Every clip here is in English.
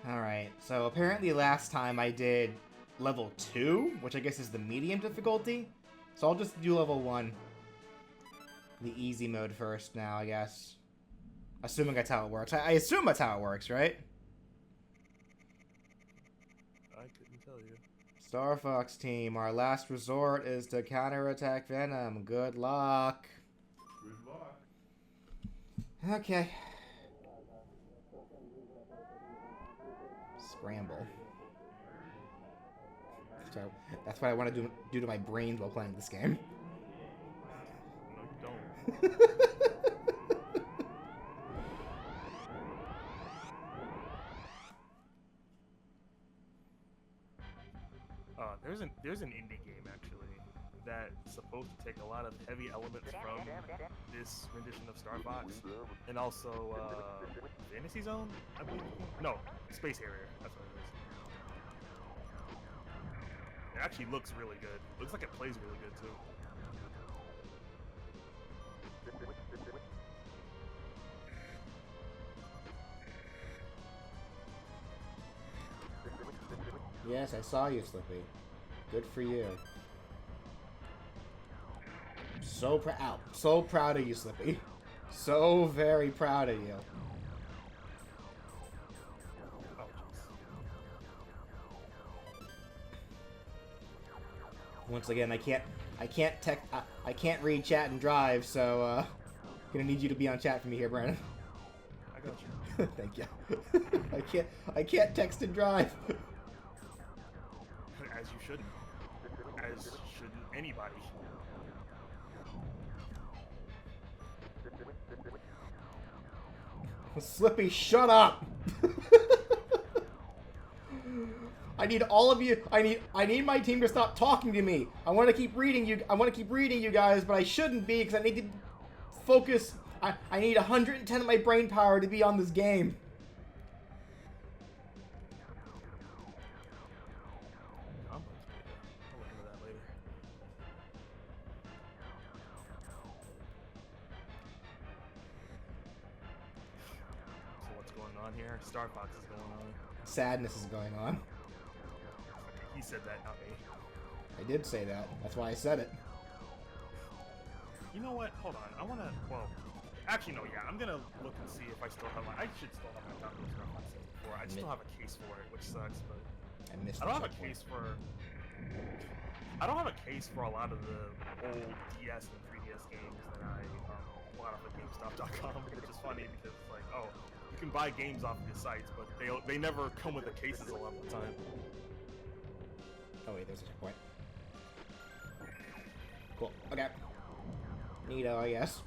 Alright, so apparently last time I did level 2, which I guess is the medium difficulty. So I'll just do level 1. The easy mode first now, I guess. Assuming that's how it works. I assume that's how it works, right? I couldn't tell you. Star Fox team, our last resort is to counterattack Venom. Good luck. Good luck. Okay. Scramble. So that's what I want to do to my brains while playing this game. No, you don't. There's an indie game actually that's supposed to take a lot of heavy elements from this rendition of Star Fox, and also Fantasy Zone, I believe. No, Space Harrier. That's what it is. It actually looks really good. Looks like it plays really good too. Yes, I saw you, Slippy. Good for you. So proud. So proud of you, Slippy. So very proud of you. Once again, I can't read chat and drive, so gonna need you to be on chat for me here, Brandon. I got you. Thank you. I can't text and drive. As you shouldn't. As shouldn't anybody. Slippy, shut up! I need all of you. I need my team to stop talking to me. I want to keep reading you. I want to keep reading you guys, but I shouldn't be because I need to focus. I need 110 of my brain power to be on this game. I'll look into that later. So what's going on here? Star Fox is going on. Sadness is going on. He said that, not me. I did say that. That's why I said it. You know what? Hold on. I want to. Well, actually, no. Yeah, I'm gonna look and see if I still have my. I should still have my copy of Star Fox 64. I still have a case for it, which sucks, but I missed. I don't have a case for. I don't have a case for a lot of the old DS and 3DS games that I bought off of GameStop.com, which is funny because it's like, oh, you can buy games off of the sites, but they never come with the cases a lot of the time. Oh wait, there's a checkpoint. Cool. Okay. Neato, I guess.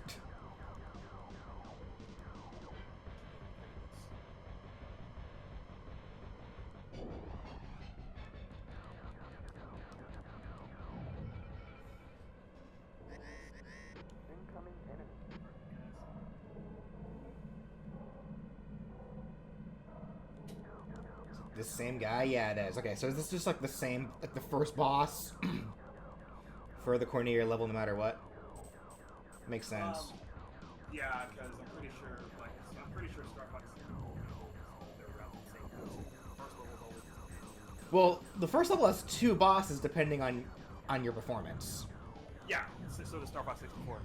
The same guy? Yeah, it is. Okay, so is this just like the same, like the first boss for the Cornelia level no matter what? Makes sense. Yeah, because I'm pretty sure Star Fox they're around the same time. First level's always. Well, the first level has 2 bosses depending on your performance. Yeah, so the Star Fox 64.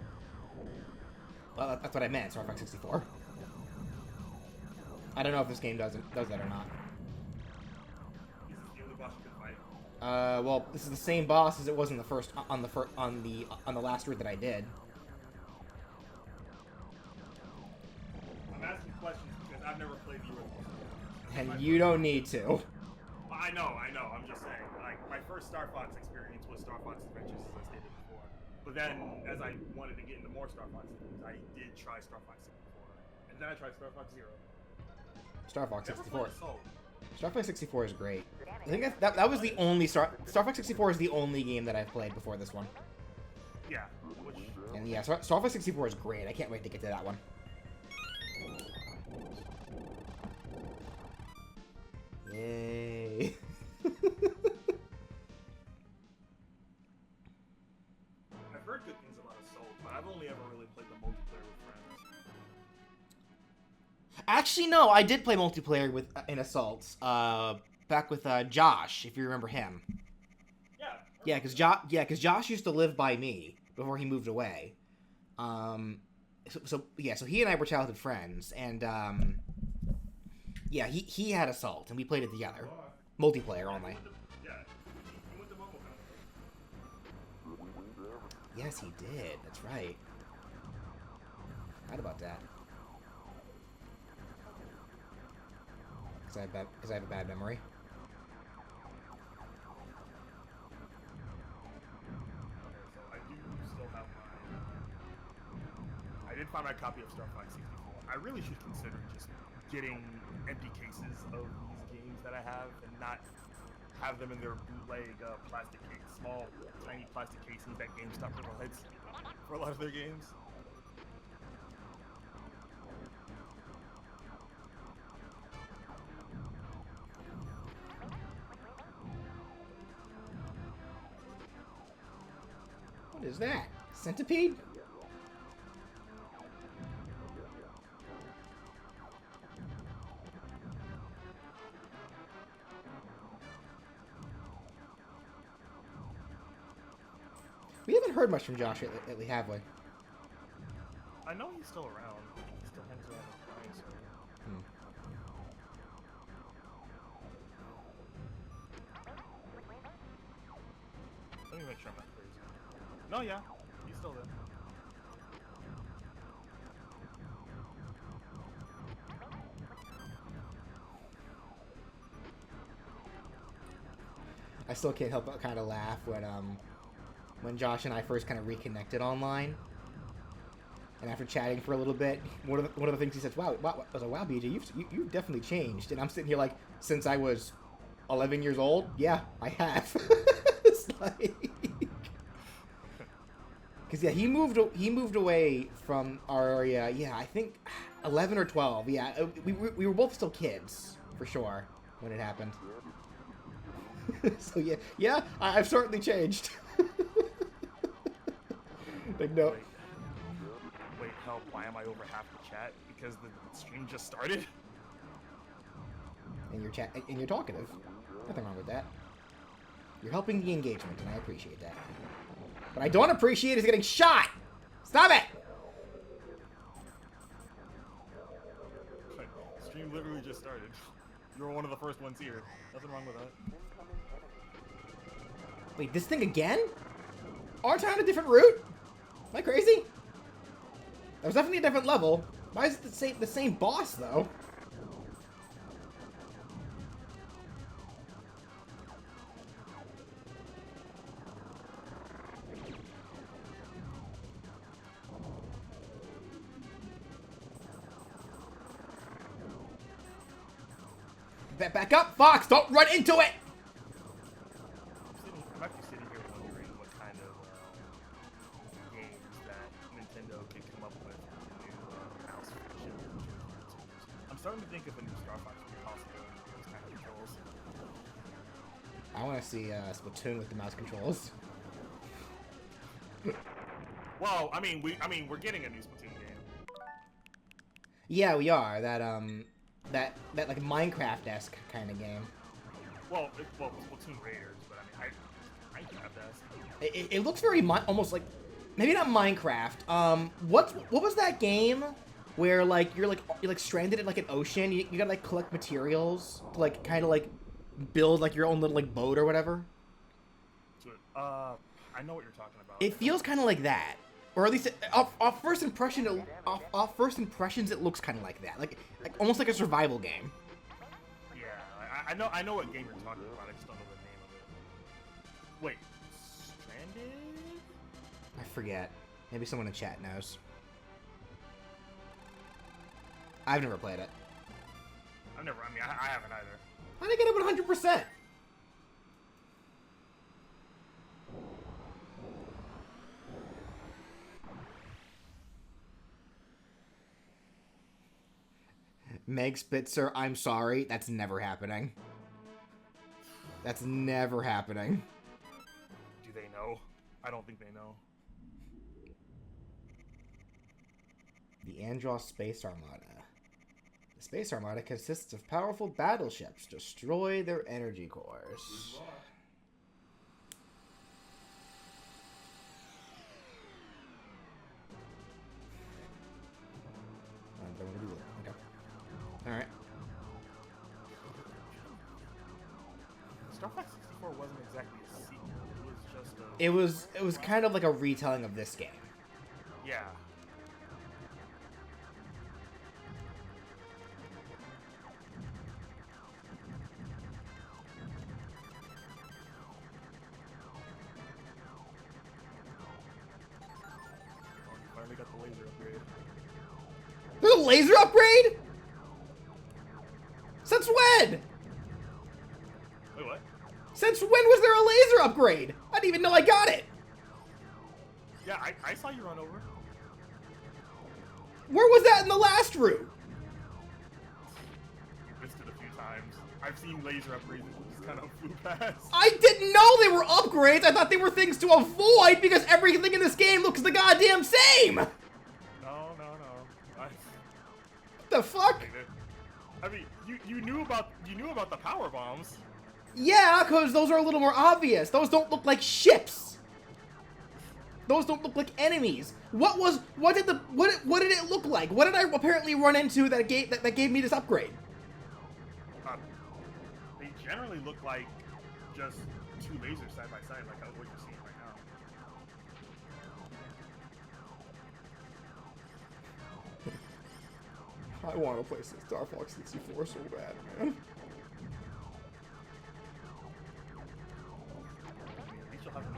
Well, that's what I meant, Star Fox 64. I don't know if this game does that or not. Is this the only boss you can fight? Well, this is the same boss as it was in the first on the last route that I did. I'm asking questions because I've never played the original. And you don't need to. I know. I'm just saying. Like my first Star Fox experience was Star Fox Adventures, as I stated before. But then, as I wanted to get into more Star Fox games, I did try Star Fox 64, and then I tried Star Fox Zero. Star Fox Never 64. played Assault. Star Fox 64 is great. I think that was the only Star Fox 64 is the only game that I've played before this one. Yeah. Which, And yeah, Star Fox 64 is great. I can't wait to get to that one. Yay. I've heard good things about Assault, but I've only ever really played the multiplayer with friends. Actually, no, I did play multiplayer with in Assault. Back with Josh, if you remember him. Yeah. Because Josh used to live by me before he moved away. So he and I were childhood friends, and yeah, he had Assault, and we played it together, multiplayer only. Yeah. He went to Momo. Yes, he did. That's right. Forgot about that. Because I have a bad memory. I did find my copy of Star Fox 64. I really should consider just getting empty cases of these games that I have and not have them in their bootleg plastic case, small, tiny plastic casings that GameStop provides for a lot of their games. What is that? Centipede? We haven't heard much from Josh lately, have we? I know he's still around. He still hangs around with Brian, so... Let me make sure I'm not crazy. No, yeah. He's still there. I still can't help but kind of laugh when Josh and I first kind of reconnected online, and after chatting for a little bit, one of the things he says, "Wow, I was like, wow, BJ, you've definitely changed." And I'm sitting here like, since I was 11 years old, yeah, I have. It's like, because yeah, he moved away from our area. Yeah, I think 11 or 12. Yeah, we were both still kids for sure when it happened. So yeah, I've certainly changed. Like no. Wait, help! Why am I over half the chat? Because the stream just started. And you're talkative. Nothing wrong with that. You're helping the engagement, and I appreciate that. What I don't appreciate is getting shot. Stop it! Stream literally just started. You were one of the first ones here. Nothing wrong with that. Wait, this thing again? Aren't I on a different route? Am I crazy? That was definitely a different level. Why is it the same boss though? Back up, Fox! Don't run into it! I'm actually sitting here wondering what kind of games that Nintendo can come up with new mouse function. I'm starting to think of a new Star Fox would be possible with those kind of controls. I want to see Splatoon with the mouse controls. Well, I mean, we're getting a new Splatoon game. Yeah, we are. That like Minecraft-esque kind of game. Well, Splatoon Raiders, but I mean, Minecraft-esque. It looks very almost like, maybe not Minecraft. What was that game where like you're stranded in like an ocean? You gotta like collect materials to like kind of like build like your own little like boat or whatever. I know what you're talking about. It feels kind of like that, or at least off first impressions, it looks kind of like that, like almost like a survival game. Yeah, I know what game you're talking about. I just don't know the name of it. Wait, Stranded? I forget. Maybe someone in chat knows. I've never played it. I haven't either. How did I get it 100%? Meg Spitzer, I'm sorry. That's never happening. That's never happening. Do they know? I don't think they know. The Andros Space Armada. The Space Armada consists of powerful battleships. Destroy their energy cores. Okay. Alright. Star Fox 64 wasn't exactly a sequel. It was just a... It was kind of like a retelling of this game. Yeah. Oh, you finally got the laser upgrade. There's a laser upgrade? Since when? Wait, what? Since when was there a laser upgrade? I didn't even know I got it. Yeah, I saw you run over. Where was that in the last route? Missed it a few times. I've seen laser upgrades that just kind of flew past. I didn't know they were upgrades. I thought they were things to avoid because everything in this game looks the goddamn same. No. What the fuck? I mean, you knew about the power bombs. Yeah, because those are a little more obvious. Those don't look like ships. Those don't look like enemies. What did it look like? What did I apparently run into that gave me this upgrade? They generally look like just two lasers side by side, like what you're seeing right now. I want to play Star Fox 64 so bad, man. At least you'll have an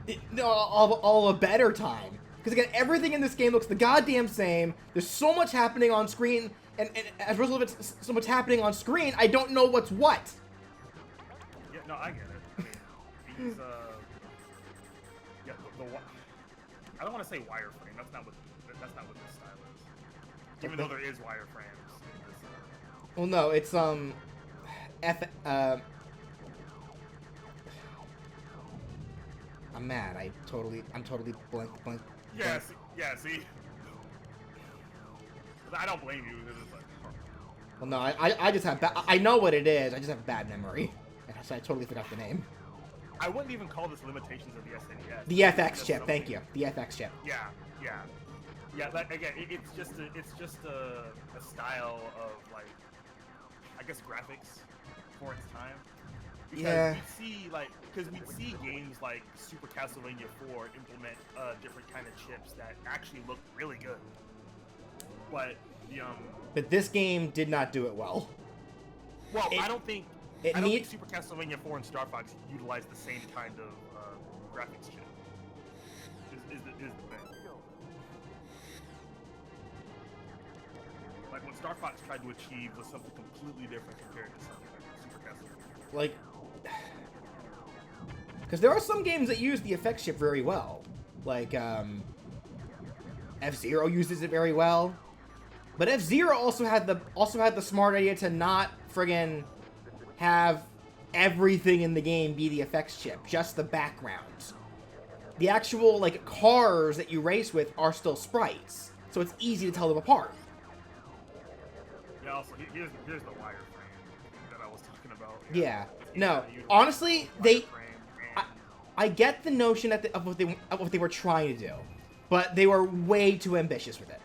easy time. No, all a better time. Because again, everything in this game looks the goddamn same. There's so much happening on screen, and as a result of it, so much happening on screen, I don't know what's what. Yeah, no, I get it. I mean, these, yeah, I don't want to say wireframe. That's not what this style is. Even though there is wireframes in this. Well, no, it's I'm mad. I'm totally blank. Yeah, see. I don't blame you. It's like, Well, no, I just have I know what it is. I just have bad memory. So I totally forgot the name. I wouldn't even call this limitations of the SNES. The FX chip. Thank you. The FX chip. Yeah. That, again, it's just a style of, like, I guess graphics for its time. Because Yeah. we'd see games like Super Castlevania 4 implement different kind of chips that actually look really good. But But this game did not do it well. Well, I don't think Super Castlevania 4 and Star Fox utilize the same kind of graphics chip. Is the thing. Like what Star Fox tried to achieve was something completely different compared to something like Super Castlevania. Like, because there are some games that use the effects chip very well. Like, F-Zero uses it very well. But F-Zero also had the smart idea to not friggin' have everything in the game be the effects chip, just the backgrounds. The actual, like, cars that you race with are still sprites, so it's easy to tell them apart. Yeah, also, here's the wireframe that I was talking about. Yeah. No, honestly, I get the notion of what they were trying to do, but they were way too ambitious with it.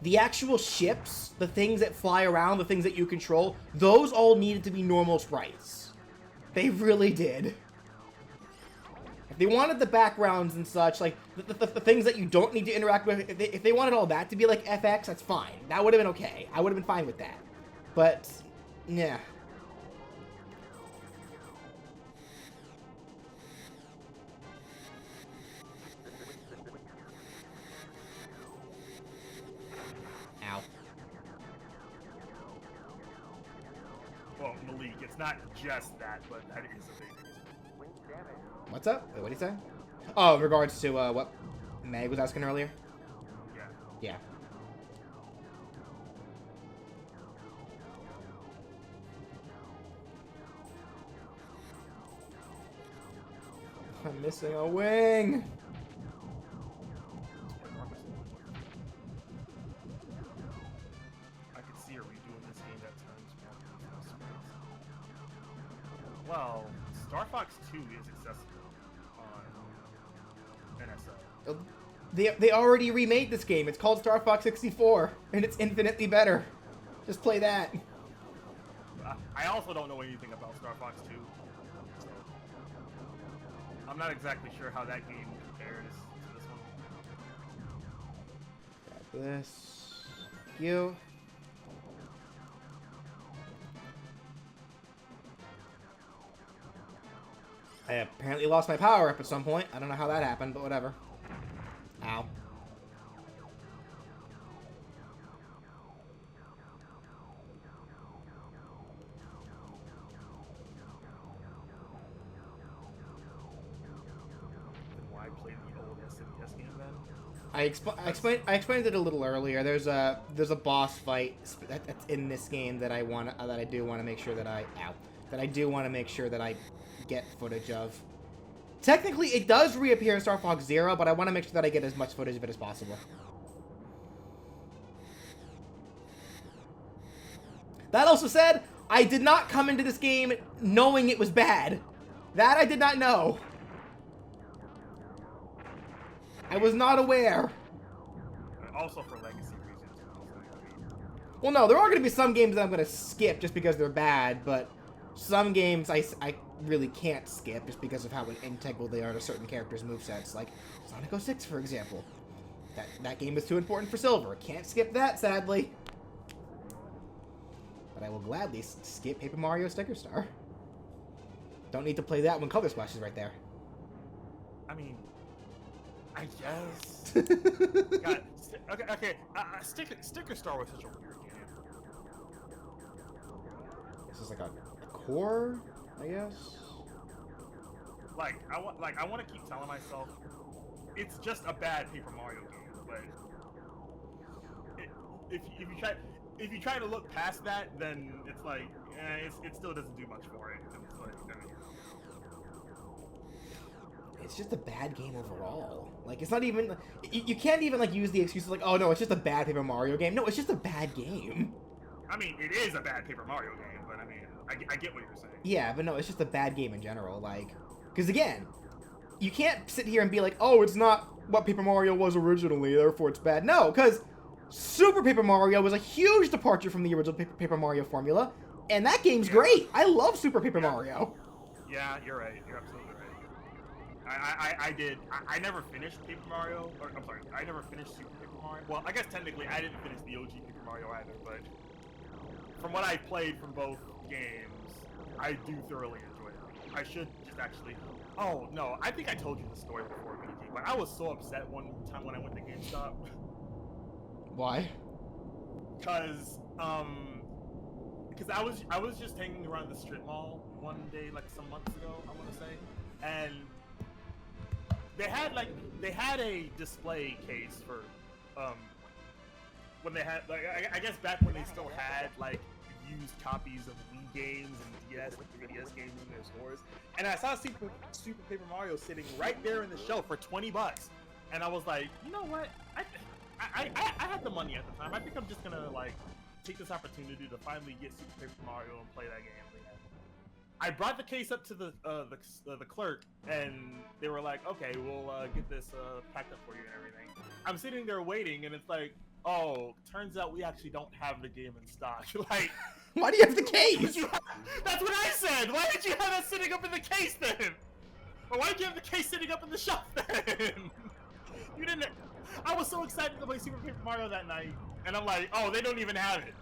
The actual ships, the things that fly around, the things that you control, those all needed to be normal sprites. They really did. If they wanted the backgrounds and such, like, the things that you don't need to interact with, if they wanted all that to be like FX, that's fine. That would have been okay. I would have been fine with that. But, yeah. Ow. Well, Malik, it's not just that, but that is a big reason. What's up? Wait, what did he say? Oh, in regards to what Meg was asking earlier? Yeah. Yeah. I'm missing a wing. Well, Star Fox 2 is accessible on NSO. They already remade this game. It's called Star Fox 64, and it's infinitely better. Just play that. I also don't know anything about Star Fox 2. So I'm not exactly sure how that game compares to this one. Grab this. Thank you. I apparently lost my power up at some point. I don't know how that happened, but whatever. Ow. Why play the old SNES game then? I explained it a little earlier. There's a boss fight that's in this game that I do want to make sure that I get footage of. Technically, it does reappear in Star Fox Zero, but I want to make sure that I get as much footage of it as possible. That also said, I did not come into this game knowing it was bad. That I did not know. I was not aware. Also for legacy reasons. Well, no, there are going to be some games that I'm going to skip just because they're bad, but some games I really can't skip just because of how integral they are to certain characters' movesets, like Sonic 06, for example. That game is too important for Silver. Can't skip that, sadly. But I will gladly skip Paper Mario Sticker Star. Don't need to play that when Color Splash is right there. I mean, I guess. God, okay. Sticker Star was such a weird game. This is like a core, I guess. I want to keep telling myself it's just a bad Paper Mario game, but if you try to look past that, then it's like it still doesn't do much for it. It's like, it's just a bad game overall. Like, it's not even... You can't even, like, use the excuses like, oh, no, it's just a bad Paper Mario game. No, it's just a bad game. I mean, it is a bad Paper Mario game, but I mean, I get what you're saying. Yeah, but no, it's just a bad game in general. Like, because, again, you can't sit here and be like, oh, it's not what Paper Mario was originally, therefore it's bad. No, because Super Paper Mario was a huge departure from the original Paper Mario formula, and that game's great. I love Super Paper Mario. Yeah, you're right. You're absolutely right. I never finished Paper Mario, or I'm sorry, I never finished Super Paper Mario. Well, I guess technically I didn't finish the OG Paper Mario either, but from what I played from both games, I do thoroughly enjoy it. I should just actually... Oh, no, I think I told you the story before, BG, but I was so upset one time when I went to GameStop. Why? Because I was just hanging around the strip mall one day, like some months ago, I want to say, and they had a display case for when they had, like, I guess back when they still had like used copies of Wii games and DS, like the DS games in their stores, and I saw Super Paper Mario sitting right there in the shelf for $20, and I was like, you know what, I had the money at the time. I think I'm just gonna like take this opportunity to finally get Super Paper Mario and play that game. I brought the case up to the clerk, and they were like, "Okay, we'll get this packed up for you and everything." I'm sitting there waiting, and it's like, "Oh, turns out we actually don't have the game in stock." Like, why do you have the case? That's what I said. Why did you have that sitting up in the case then? Or why did you have the case sitting up in the shelf then? You didn't. I was so excited to play Super Paper Mario that night, and I'm like, "Oh, they don't even have it,"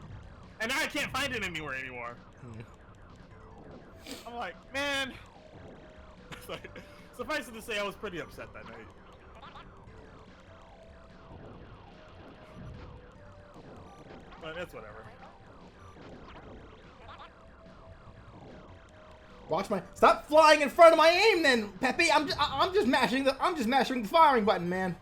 and now I can't find it anywhere anymore. I'm like, man. Suffice it to say, I was pretty upset that night. But it's whatever. Watch my... Stop flying in front of my aim, then, Peppy. I'm just mashing the firing button, man.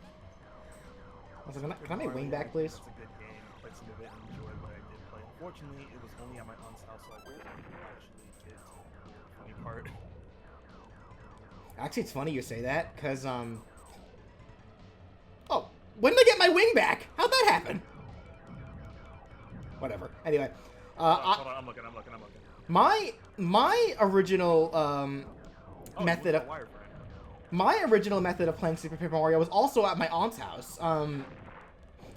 Can I have my wing back, please? It's a good game. I played some of it and enjoyed what I did play. Unfortunately, it was only at my aunt's house, so I couldn't actually get to the funny part. Actually, it's funny you say that, because, Oh, when did I get my wing back? How'd that happen? Whatever. Anyway, Hold on, I'm looking. My original Oh, method of wireframe. my original method of playing Super Paper Mario was also at my aunt's house. I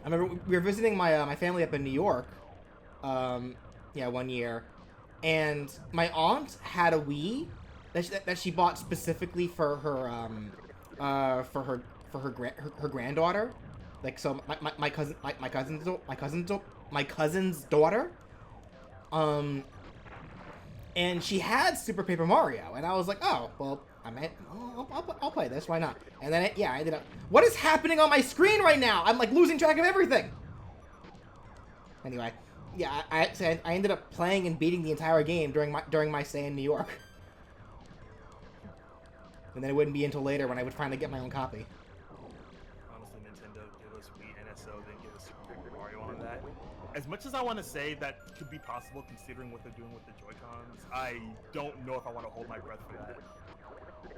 remember we were visiting my family up in New York. Yeah, one year, and my aunt had a Wii that she bought specifically for her granddaughter. Like, so my cousin's daughter. And she had Super Paper Mario, and I was like, oh, well, I'll play this, why not? And then, I ended up... What is happening on my screen right now? I'm, like, losing track of everything! Anyway, yeah, I ended up playing and beating the entire game during my stay in New York. And then it wouldn't be until later when I would finally get my own copy. Honestly, Nintendo, give us Wii NSO, then give us Super Paper Mario on that. As much as I want to say that could be possible considering what they're doing with the Joy-Cons, I don't know if I want to hold my breath for that.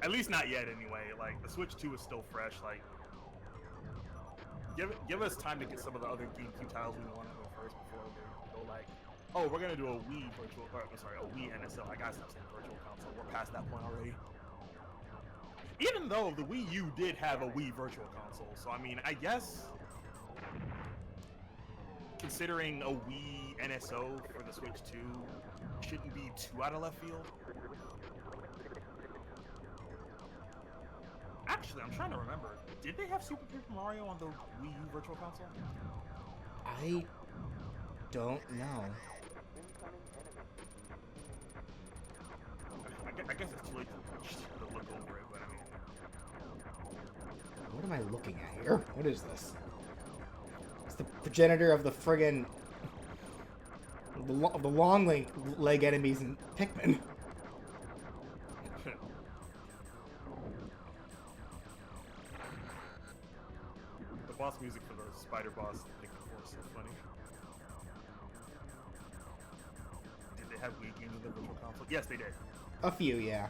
At least not yet, anyway. Like, the Switch 2 is still fresh. Like, give us time to get some of the other GameCube titles we want to go first before they go like, oh, we're gonna do a Wii virtual, or I'm sorry, a Wii NSO. I gotta stop saying virtual console. We're past that point already. Even though the Wii U did have a Wii virtual console, so I mean, I guess considering a Wii NSO for the Switch 2 shouldn't be too out of left field. Actually, I'm trying to remember. Did they have Super Paper Mario on the Wii U Virtual Console? I don't know. I guess it's too late to look over it, but I mean... What am I looking at here? What is this? It's the progenitor of the friggin... the long leg enemies in Pikmin. The boss music for the spider boss in Pikmin 4 is so funny. Did they have Wii games in the Virtual Console? Yes, they did. A few, yeah.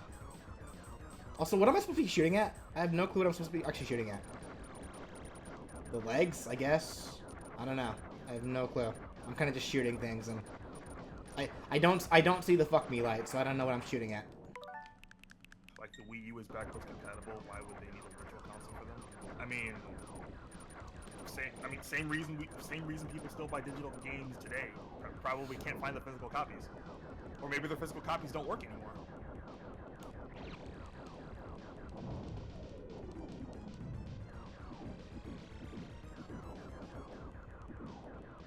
Also, what am I supposed to be shooting at? I have no clue what I'm supposed to be actually shooting at. The legs, I guess? I don't know. I have no clue. I'm kind of just shooting things, and I don't see the fuck me light, so I don't know what I'm shooting at. Like, the Wii U is backwards compatible. Why would they need a Virtual Console for them? I mean, same reason people still buy digital games today. Probably can't find the physical copies, or maybe the physical copies don't work anymore.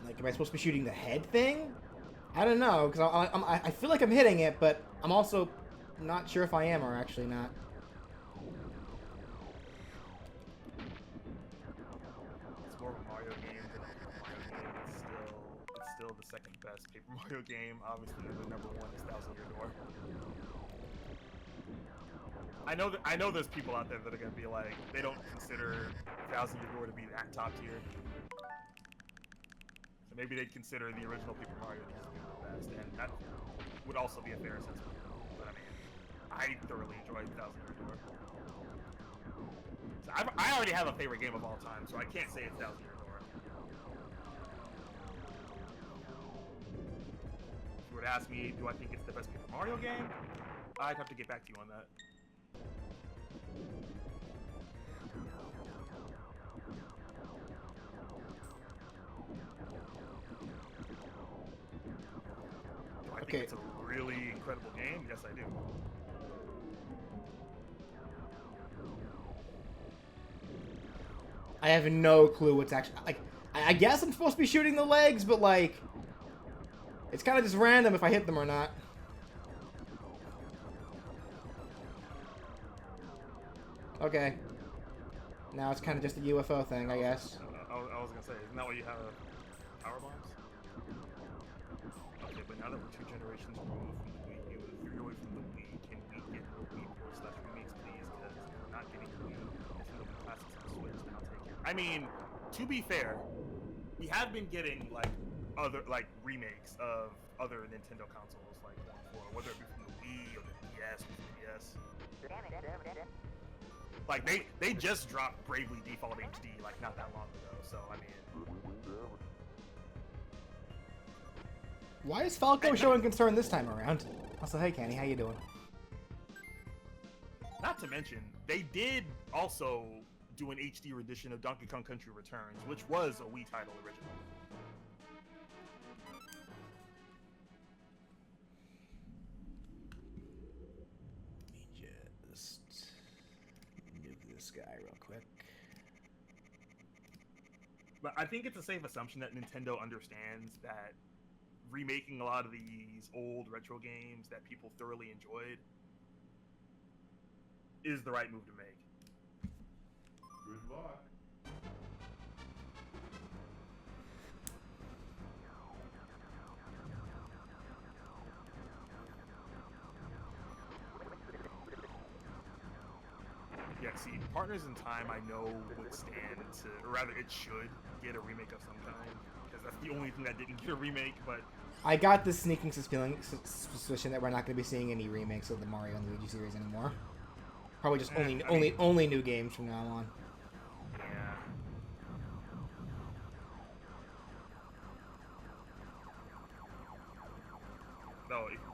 Like, am I supposed to be shooting the head thing? I don't know, because I feel like I'm hitting it, but I'm also not sure if I am or actually not. It's more of a Mario game than a Paper Mario game. It's still the second best Paper Mario game. Obviously, the number one is Thousand Year Door. I know there's people out there that are gonna be like, they don't consider Thousand Year Door to be that top tier. So maybe they'd consider the original Paper Mario just to be the best, and that would also be a fair assessment. But I mean, I thoroughly enjoyed Thousand Year Door. So I already have a favorite game of all time, so I can't say it's Thousand Year Door. If you were to ask me, do I think it's the best Paper Mario game? I'd have to get back to you on that. Do I think it's a really incredible game? Yes, I do. I have no clue what's actually... Like, I guess I'm supposed to be shooting the legs, but, like... It's kind of just random if I hit them or not. Okay. Now it's kind of just a UFO thing, I guess. I was gonna say, isn't that what you have? Power bombs? Okay, but now that we're 2 generations removed from the Wii U and 3 away from the Wii, can we get more Wii ports / remakes, please? Because we're not getting the Wii Nintendo classics on Switch. Then I'll take it. I mean, to be fair, we have been getting like other remakes of other Nintendo consoles, like whether it be from the Wii or the DS or the DS. Like they just dropped Bravely Default HD like not that long ago, so I mean. Why is Falco showing concern this time around? Also, hey Kenny, how you doing? Not to mention, they did also do an HD rendition of Donkey Kong Country Returns, which was a Wii title originally. Let me just move this guy real quick. But I think it's a safe assumption that Nintendo understands that remaking a lot of these old retro games that people thoroughly enjoyed is the right move to make. Good luck. Yeah, see, Partners in Time I know would stand to, or rather it should get a remake of some kind, because that's the only thing that didn't get a remake, but... I got this sneaking suspicion that we're not going to be seeing any remakes of the Mario and Luigi series anymore. Probably just only new games from now on. Yeah.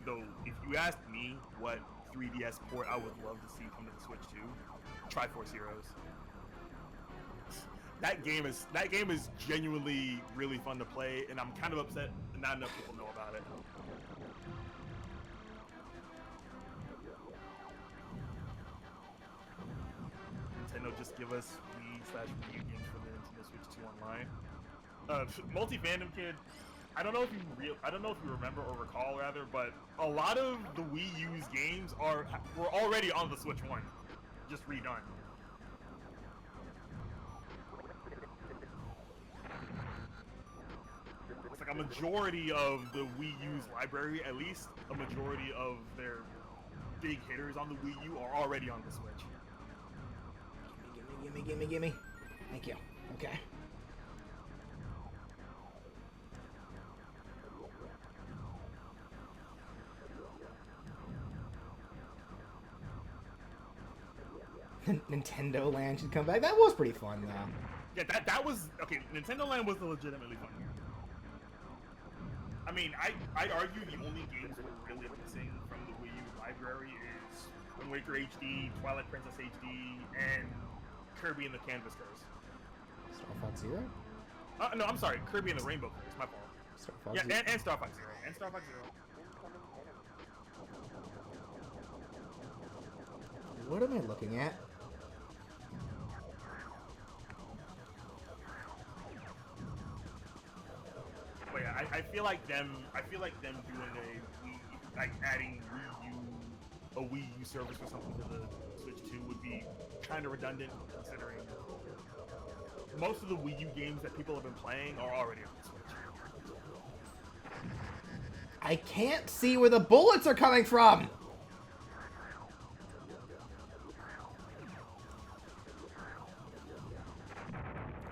Though, if you asked me what 3DS port I would love to see come to the Switch 2, Triforce Heroes. That game is genuinely really fun to play, and I'm kind of upset that not enough people know about it. Nintendo just give us Wii/Wii U games for the Nintendo Switch 2 Online. Multi-Fandom Kid, I don't know if you remember or recall rather, but a lot of the Wii U's games were already on the Switch 1, just redone. It's like a majority of the Wii U's library, at least a majority of their big hitters on the Wii U are already on the Switch. Gimme. Thank you. Okay. Nintendo Land should come back. That was pretty fun, though. Yeah, that was... Okay, Nintendo Land was legitimately fun. I mean, I'd argue the only games we're really missing from the Wii U library is Wind Waker HD, Twilight Princess HD, and Kirby and the Canvas Curse. Star Fox Zero? No, I'm sorry, Kirby and the Rainbow Curse, my fault. Star Fox Yeah, Zero. and Star Fox Zero. And Star Fox Zero. What am I looking at? But yeah, I feel like them doing adding a Wii U service or something to the Switch 2 would be kind of redundant, considering most of the Wii U games that people have been playing are already on the Switch. I can't see where the bullets are coming from!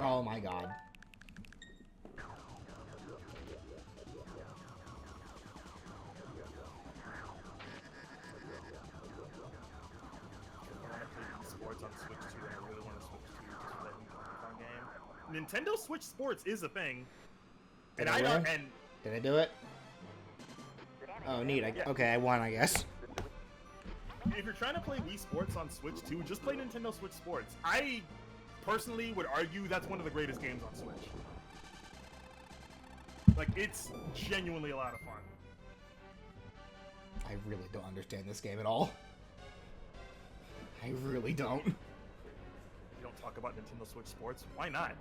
Oh my god. Sports on Switch 2, and I really want to switch to just for that new Donkey Kong game. Nintendo Switch Sports is a thing, and Did I I don't. win? And Did I do it? Oh, neat. Okay, I won, I guess. if you're trying to play Wii Sports on Switch 2, just play Nintendo Switch Sports. I personally would argue that's one of the greatest games on Switch. Like, it's genuinely a lot of fun. I really don't understand this game at all. I really don't. You don't talk about Nintendo Switch Sports? Why not?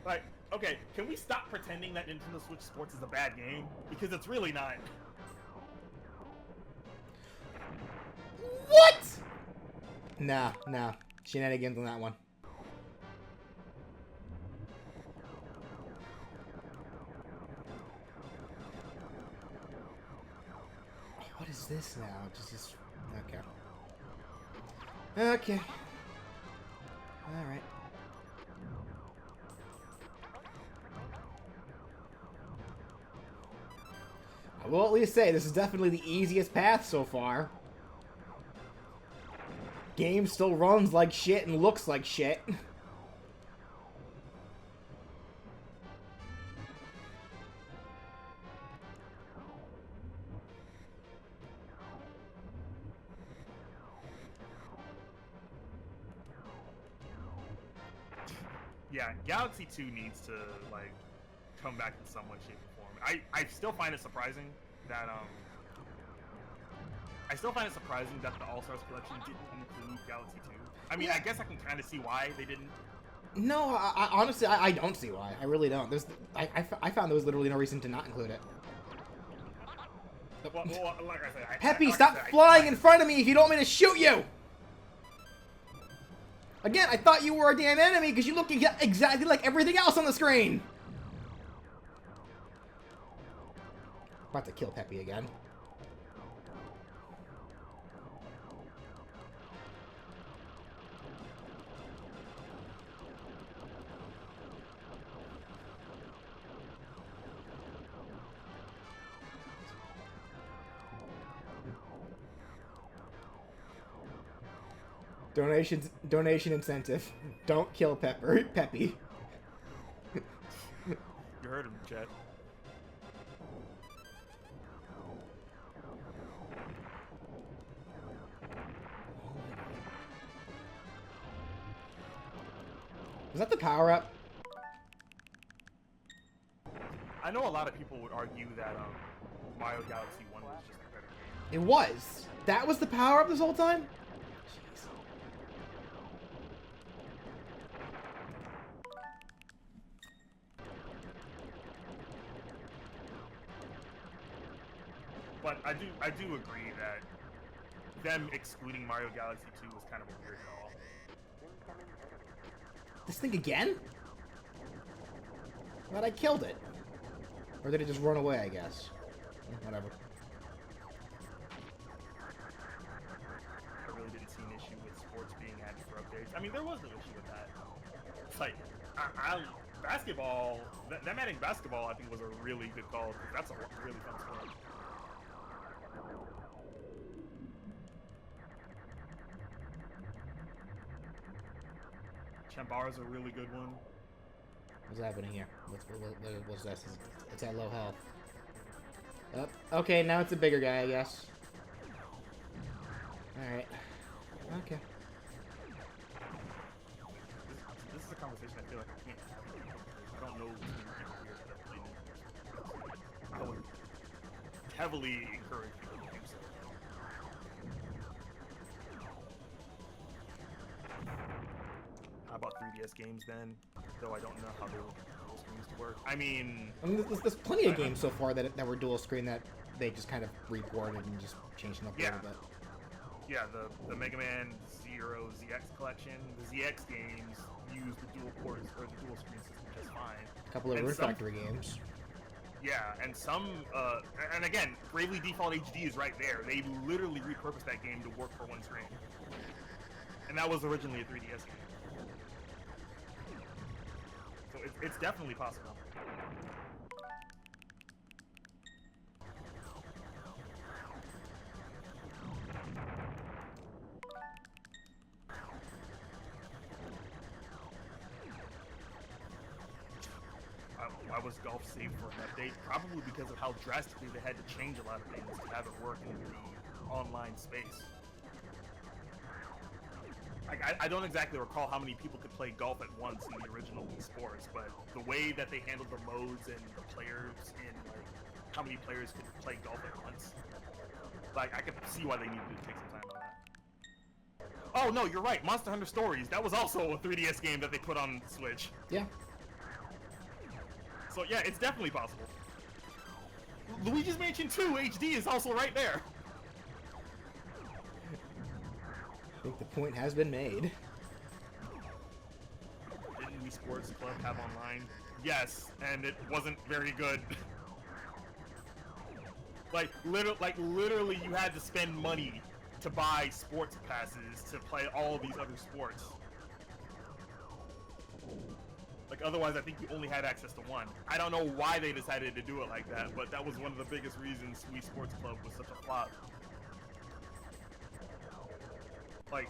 Like, okay, can we stop pretending that Nintendo Switch Sports is a bad game? Because it's really not. What? Nah. Shenanigans on that one. What is this now? Just okay. Okay. All right. I will at least say this is definitely the easiest path so far. Game still runs like shit and looks like shit. Yeah, Galaxy 2 needs to like come back in some way, shape, or form. I still find it surprising that the All Stars collection didn't include Galaxy 2. I mean, Yeah. I guess I can kind of see why they didn't. No, I honestly, I don't see why. I really don't. I found there was literally no reason to not include it. Well, like I said, Peppy, like I stop said, flying in front of me if you don't want me to shoot you! Again, I thought you were a damn enemy because you look exactly like everything else on the screen! About to kill Peppy again. Donation incentive. Don't kill Peppy. You heard him, Chet. Is that the power-up? I know a lot of people would argue that Mario Galaxy 1 was just a better game. It was. That was the power-up this whole time? Jeez. But I do agree that them excluding Mario Galaxy 2 was kind of a weird call. This thing again? I thought I killed it. Or did it just run away, I guess? Whatever. I really didn't see an issue with sports being added for updates. I mean, there was no issue with that. It's like, basketball, them adding basketball, I think, was a really good call, because that's a really fun sport. Chambara's a really good one. What's happening here? What's this? It's at low health. Oh, okay, now it's a bigger guy, I guess. Alright. Okay. This is a conversation I feel like I can't have. I don't know too many people here that have played it. I would heavily encourage people to do so. How about 3DS games then? Though I don't know how those games work. I mean, there's plenty of games so far that were dual screen that they just kind of reported and just changed them up a little bit. Yeah, the Mega Man Zero ZX collection, the ZX games use the dual ports or the dual screen system just fine. A couple of Root Factory games. Yeah, and some, and again, Bravely Default HD is right there. They literally repurposed that game to work for one screen. And that was originally a 3DS game. So it's definitely possible. Why was golf saved for an update? Probably because of how drastically they had to change a lot of things to have it work in the online space. I don't exactly recall how many people could play golf at once in the original Wii Sports, but the way that they handled the modes and the players and like how many players could play golf at once, like I could see why they needed to take some time on that. Oh no, you're right. Monster Hunter Stories. That was also a 3DS game that they put on Switch. Yeah. So yeah, it's definitely possible. Luigi's Mansion 2 HD is also right there. I think the point has been made. Didn't Wii Sports Club have online? Yes, and it wasn't very good. Literally, you had to spend money to buy sports passes to play all these other sports. Like, otherwise, I think you only had access to one. I don't know why they decided to do it like that, but that was one of the biggest reasons Wii Sports Club was such a flop. Like,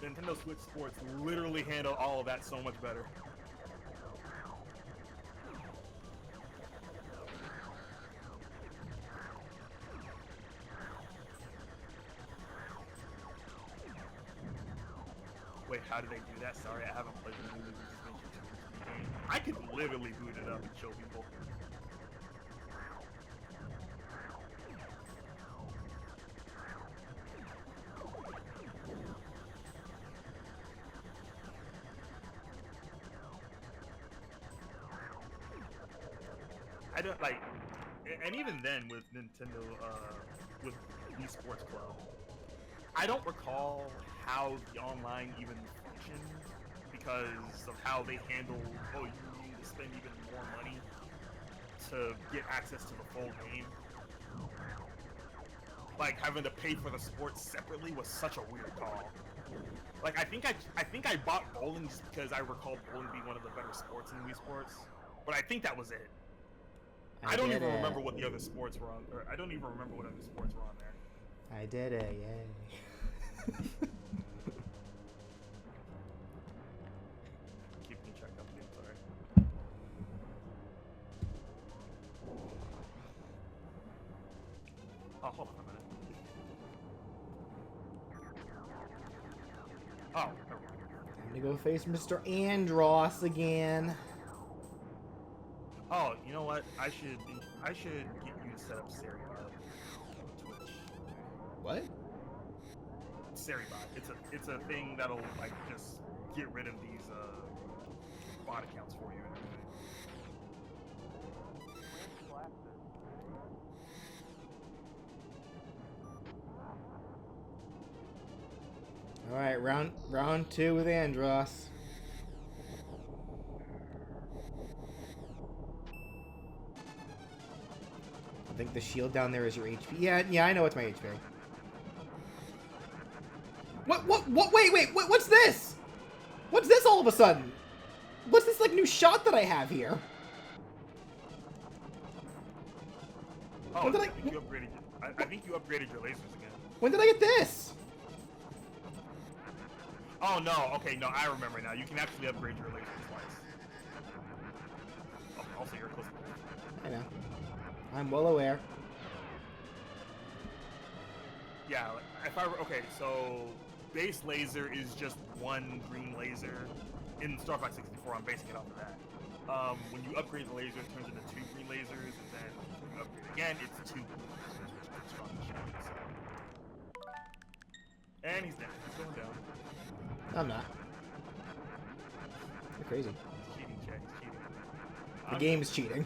Nintendo Switch Sports literally handle all of that so much better. Wait, how did they do that? Sorry, I haven't played the new Luigi's Mansion 2 game. I could literally boot it up and show people. I don't like, and even then with Nintendo, with Wii Sports Club, I don't recall how the online even functioned because of how they handle. Oh, you need to spend even more money to get access to the full game. Like having to pay for the sports separately was such a weird call. Like I think I bought bowling just because I recall bowling being one of the better sports in Wii Sports, but I think that was it. I don't even remember what the other sports were on, or I don't even remember what other sports were on there. I did it, yay. Keep me checked up, dude, sorry. Oh, hold on a minute. Oh, never mind. Time to go face Mr. Andross again. Oh, you know what? I should get you to set up Seribot on Twitch. What? Seribot. It's a thing that'll like just get rid of these bot accounts for you and everything. Alright, round 2 with Andross. I think the shield down there is your HP. Yeah, I know it's my HP. What, wait, what's this? What's this all of a sudden? What's this, like, new shot that I have here? Oh, When did I think you upgraded I think you upgraded your lasers again. When did I get this? Oh, no, okay, no, I remember now. You can actually upgrade your lasers twice. Oh, also, you're close to the I know. I'm well aware. Yeah, okay, so base laser is just one green laser. In Star Fox 64, I'm basing it off of that. When you upgrade the laser, it turns into 2 green lasers, and then when you upgrade again, it's 2 blue lasers, which is strong as shit. And he's dead. He's going down. I'm not. You're crazy. He's cheating, Jack. He's cheating. The game is cheating.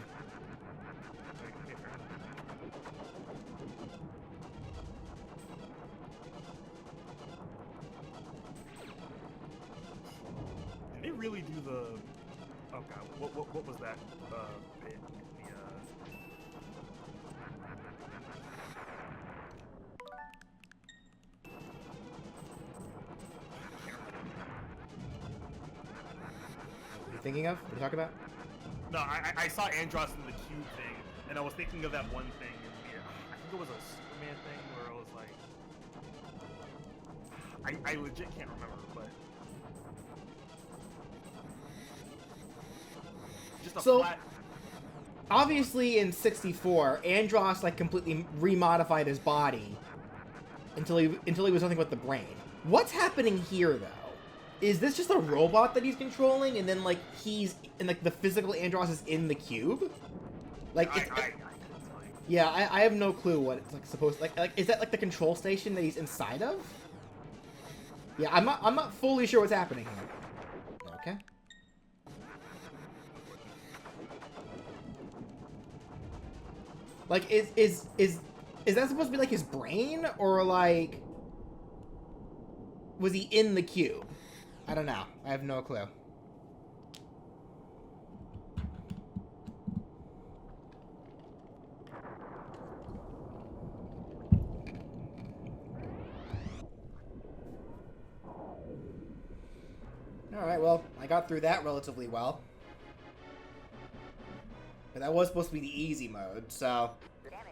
Did they really do the? Oh god, what was that bit? What are you thinking of? What are you talking about? No, I saw Andross in the cube thing, and I was thinking of that one thing. I think it was a Superman thing where it was like, I legit can't remember, but just a flat. Obviously, in 64, Andross like completely remodified his body until he was nothing but the brain. What's happening here, though? Is this just a robot that he's controlling, and then like he's and like the physical Andross is in the cube? Like, yeah, I have no clue what it's like supposed to, like is that like the control station that he's inside of? Yeah, I'm not fully sure what's happening here. Okay. Like, is that supposed to be like his brain, or like was he in the cube? I don't know. I have no clue. Alright, well, I got through that relatively well. But that was supposed to be the easy mode, so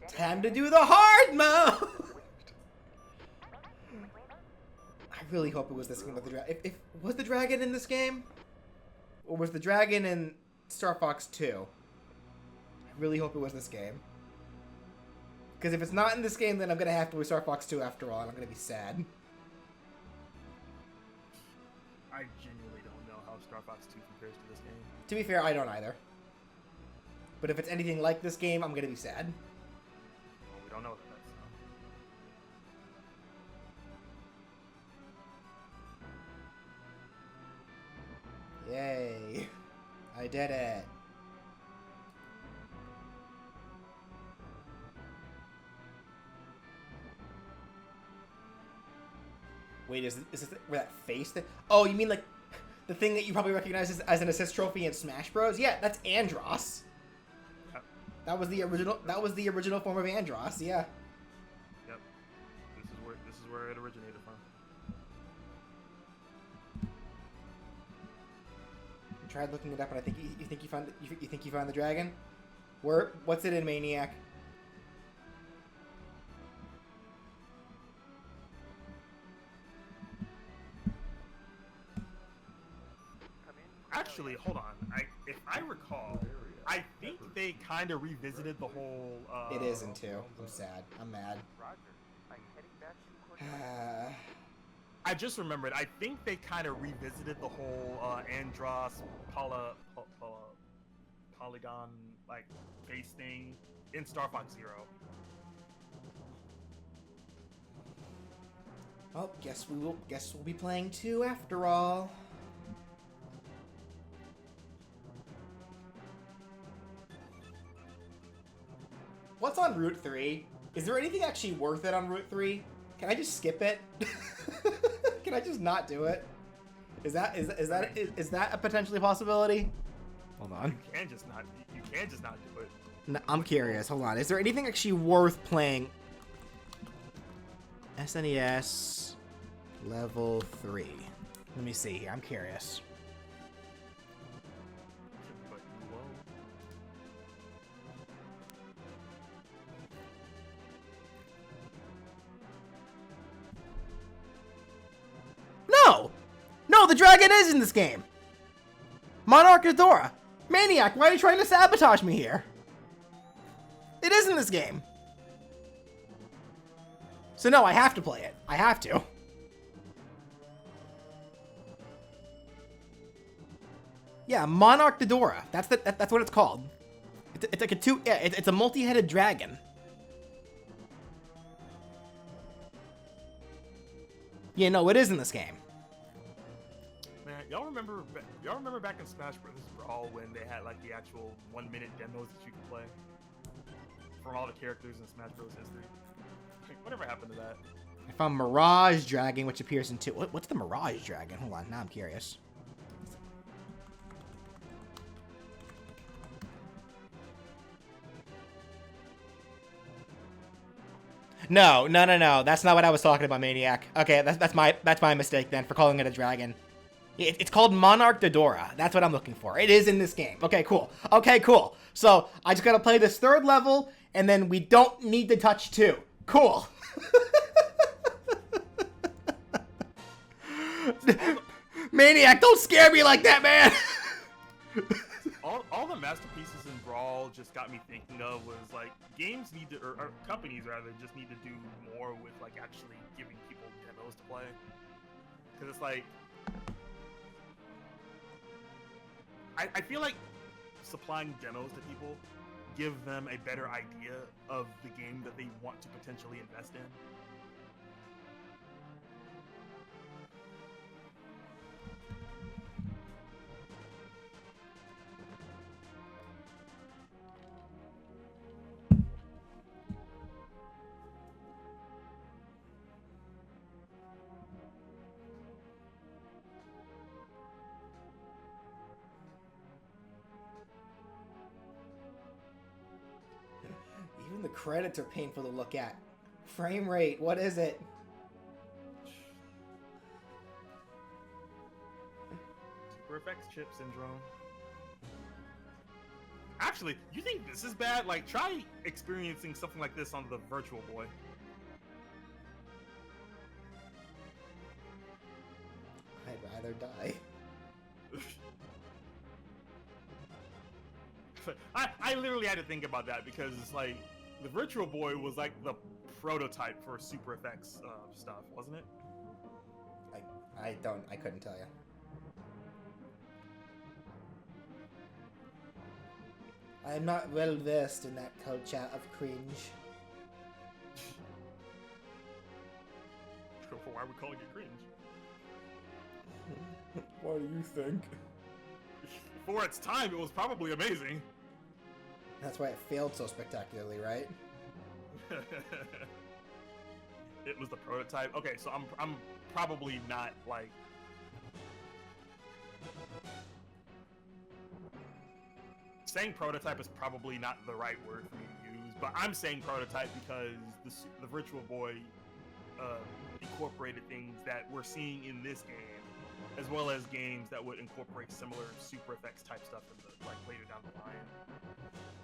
time to do the hard mode! I really hope it was this game with the dragon. If was the dragon in this game? Or was the dragon in Star Fox 2? I really hope it was this game. Because if it's not in this game, then I'm going to have to play Star Fox 2 after all, and I'm going to be sad. I genuinely don't know how Star Fox 2 compares to this game. To be fair, I don't either. But if it's anything like this game, I'm gonna be sad. Well, we don't know that. Yay. I did it. Wait, is this where that face thing? Oh, you mean like the thing that you probably recognize as an assist trophy in Smash Bros? Yeah, that's Andross. Yep. That was the original. That was the original form of Andross. Yeah. Yep. This is where it originated from. I tried looking it up, and I think you think you found the dragon. What's it in Maniac? Actually, hold on. If I recall, I think they kind of revisited the whole. It is in 2. I'm sad. I'm mad. I just remembered. I think they kind of revisited the whole Andross polygon like face thing in Star Fox Zero. Well, guess we'll be playing 2 after all. What's on Route 3? Is there anything actually worth it on Route 3? Can I just skip it? Can I just not do it? Is that a potentially possibility? Hold on. You can just not do it. No, I'm curious. Hold on. Is there anything actually worth playing? SNES level 3. Let me see here. I'm curious. But whoa. No! No, the dragon is in this game! Monarch Adora! Maniac, why are you trying to sabotage me here? It is in this game! So no, I have to play it. I have to. Yeah, Monarch Adora. That's what it's called. It's like it's a multi-headed dragon. Yeah, no, it is in this game. Man, y'all remember back in Smash Bros. Brawl when they had like the actual 1-minute demos that you could play from all the characters in Smash Bros. History? Like, whatever happened to that? I found Mirage Dragon, which appears in 2. What's the Mirage Dragon? Hold on, now I'm curious. No. That's not what I was talking about, Maniac. Okay, that's my mistake then for calling it a dragon. It's called Monarch Adora. That's what I'm looking for. It is in this game. Okay, cool. So I just gotta play this 3rd level, and then we don't need to touch 2. Cool. Maniac, don't scare me like that, man. all the masterpieces in Brawl just got me thinking of was like games need to, or companies rather, just need to do more with like actually giving people demos to play. Because it's like, I feel like supplying demos to people give them a better idea of the game that they want to potentially invest in. Even the credits are painful to look at. Frame rate, what is it? Super effects chip syndrome. Actually, you think this is bad? Like, try experiencing something like this on the Virtual Boy. I'd rather die. I literally had to think about that because it's like the Virtual Boy was like the prototype for super effects stuff, wasn't it? I couldn't tell you. I am not well versed in that culture of cringe. Why are we calling it cringe? What do you think? For its time, it was probably amazing. That's why it failed so spectacularly, right? It was the prototype. Okay, so I'm probably not like. Saying prototype is probably not the right word for me to use, but I'm saying prototype because the Virtual Boy incorporated things that we're seeing in this game, as well as games that would incorporate similar super effects type stuff in the, like later down the line.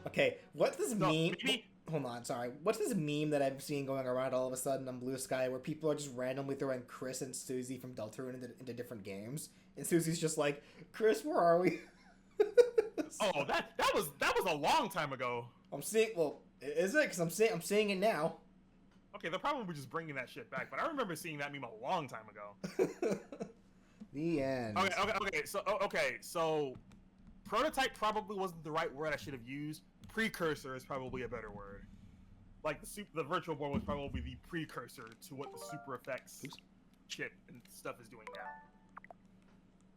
Okay, what's this meme? Maybe, Hold on, sorry. What's this meme that I'm seeing going around all of a sudden on Blue Sky where people are just randomly throwing Chris and Susie from Deltarune into different games? And Susie's just like, Chris, where are we? oh, that was a long time ago. I'm seeing. Well, is it? Because I'm seeing it now. Okay, they're probably just bringing that shit back, but I remember seeing that meme a long time ago. The end. Okay, so prototype probably wasn't the right word I should have used. Precursor is probably a better word. Like the Virtual Boy was probably the precursor to what the Super Effects chip and stuff is doing now.